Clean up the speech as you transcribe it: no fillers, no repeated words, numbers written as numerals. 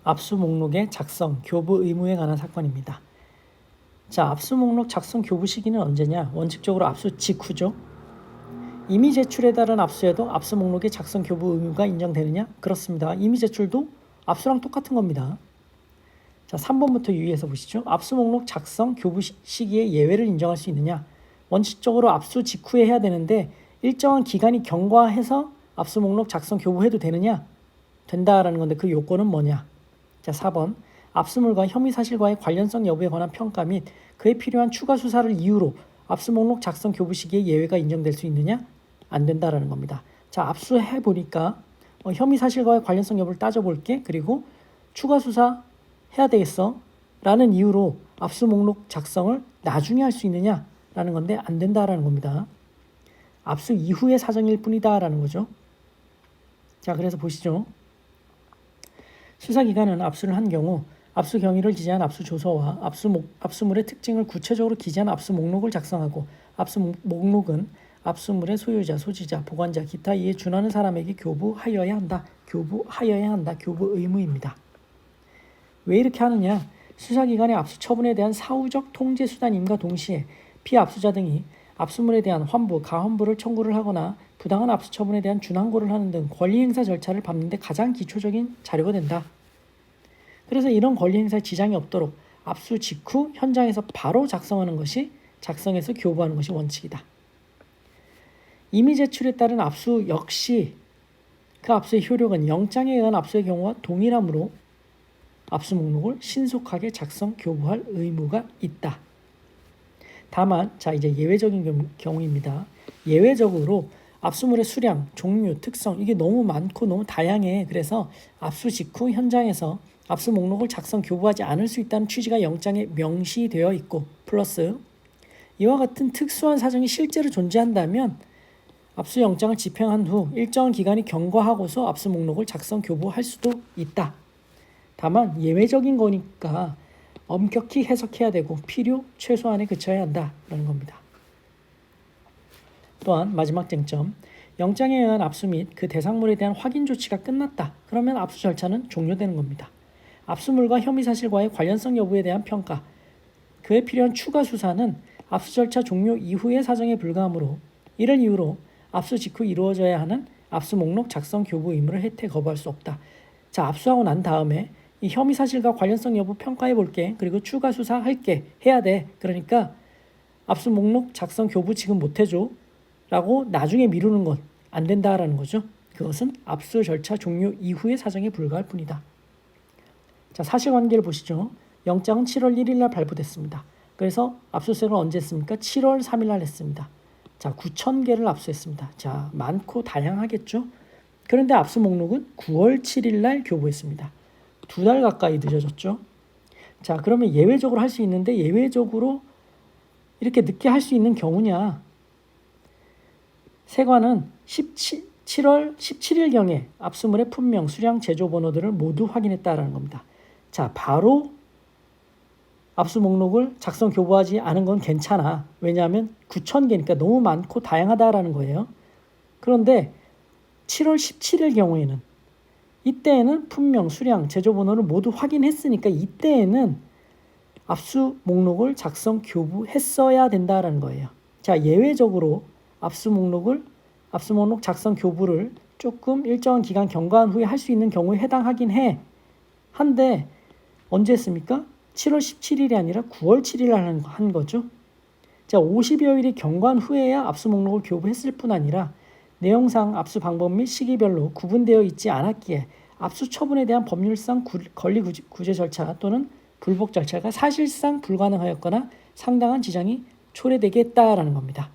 압수 목록의 작성, 교부 의무에 관한 사건입니다. 자, 압수 목록 작성 교부 시기는 언제냐? 원칙적으로 압수 직후죠. 이미 제출에 따른 압수에도 압수 목록의 작성 교부 의무가 인정되느냐? 그렇습니다. 이미 제출도 압수랑 똑같은 겁니다. 자, 3번부터 유의해서 보시죠. 압수 목록 작성 교부 시기에 예외를 인정할 수 있느냐? 원칙적으로 압수 직후에 해야 되는데 일정한 기간이 경과해서 압수 목록 작성 교부해도 되느냐? 된다라는 건데 그 요건은 뭐냐? 자, 4번. 압수물과 혐의 사실과의 관련성 여부에 관한 평가 및 그에 필요한 추가 수사를 이유로 압수 목록 작성 교부 시기에 예외가 인정될 수 있느냐? 안 된다라는 겁니다. 자, 압수해 보니까 혐의 사실과의 관련성 여부를 따져볼게. 그리고 추가 수사 해야 되겠어 라는 이유로 압수 목록 작성을 나중에 할 수 있느냐라는 건데 안 된다라는 겁니다. 압수 이후의 사정일 뿐이다 라는 거죠. 자, 그래서 보시죠. 수사기관은 압수를 한 경우 압수 경위를 기재한 압수 조서와 압수물의 특징을 구체적으로 기재한 압수 목록을 작성하고 압수 목록은 압수물의 소유자, 소지자, 보관자, 기타 이에 준하는 사람에게 교부하여야 한다. 교부하여야 한다. 교부 의무입니다. 왜 이렇게 하느냐? 수사기관의 압수 처분에 대한 사후적 통제 수단임과 동시에 피압수자 등이 압수물에 대한 환부, 가환부를 청구를 하거나 부당한 압수 처분에 대한 준항고를 하는 등 권리행사 절차를 밟는 데 가장 기초적인 자료가 된다. 그래서 이런 권리행사에 지장이 없도록 압수 직후 현장에서 바로 작성하는 것이 작성해서 교부하는 것이 원칙이다. 이미 제출에 따른 압수 역시 그 압수의 효력은 영장에 의한 압수의 경우와 동일하므로 압수 목록을 신속하게 작성, 교부할 의무가 있다. 다만 자 이제 예외적인 경우입니다. 예외적으로 압수물의 수량, 종류, 특성 이게 너무 많고 너무 다양해. 그래서 압수 직후 현장에서 압수 목록을 작성, 교부하지 않을 수 있다는 취지가 영장에 명시되어 있고 플러스 이와 같은 특수한 사정이 실제로 존재한다면 압수 영장을 집행한 후 일정한 기간이 경과하고서 압수 목록을 작성, 교부할 수도 있다. 다만 예외적인 거니까 엄격히 해석해야 되고 필요 최소한에 그쳐야 한다라는 겁니다. 또한 마지막 쟁점, 영장에 의한 압수 및 그 대상물에 대한 확인 조치가 끝났다. 그러면 압수 절차는 종료되는 겁니다. 압수물과 혐의 사실과의 관련성 여부에 대한 평가, 그에 필요한 추가 수사는 압수 절차 종료 이후의 사정에 불과하므로 이를 이유로 압수 직후 이루어져야 하는 압수 목록 작성 교부 의무를 혜택 거부할 수 없다. 자, 압수하고 난 다음에 이 혐의 사실과 관련성 여부 평가해 볼게. 그리고 추가 수사할게. 해야 돼. 그러니까 압수 목록 작성 교부 지금 못 해줘. 라고 나중에 미루는 건 안 된다라는 거죠. 그것은 압수 절차 종료 이후의 사정에 불과할 뿐이다. 자, 사실관계를 보시죠. 영장은 7월 1일 날 발부됐습니다. 그래서 압수수색을 언제 했습니까? 7월 3일 날 했습니다. 자, 9,000개를 압수했습니다. 자, 많고 다양하겠죠. 그런데 압수 목록은 9월 7일 날 교부했습니다. 2달 가까이 늦어졌죠. 자, 그러면 예외적으로 할 수 있는데 예외적으로 이렇게 늦게 할 수 있는 경우냐? 세관은 7월 17일경에 압수물의 품명, 수량, 제조 번호들을 모두 확인했다라는 겁니다. 자, 바로 압수 목록을 작성 교부하지 않은 건 괜찮아. 왜냐하면 9,000개니까 너무 많고 다양하다라는 거예요. 그런데 7월 17일 경우에는 이때에는 품명, 수량, 제조 번호를 모두 확인했으니까 이때에는 압수 목록을 작성 교부했어야 된다라는 거예요. 자, 예외적으로 압수 목록 작성 교부를 조금 일정한 기간 경과한 후에 할 수 있는 경우에 해당하긴 해. 한데 언제 했습니까? 7월 17일이 아니라 9월 7일 한 거죠. 자, 50여일이 경과한 후에야 압수 목록을 교부했을 뿐 아니라 내용상 압수 방법 및 시기별로 구분되어 있지 않았기에 압수 처분에 대한 법률상 권리 구제 절차 또는 불복 절차가 사실상 불가능하였거나 상당한 지장이 초래되게 했다라는 겁니다.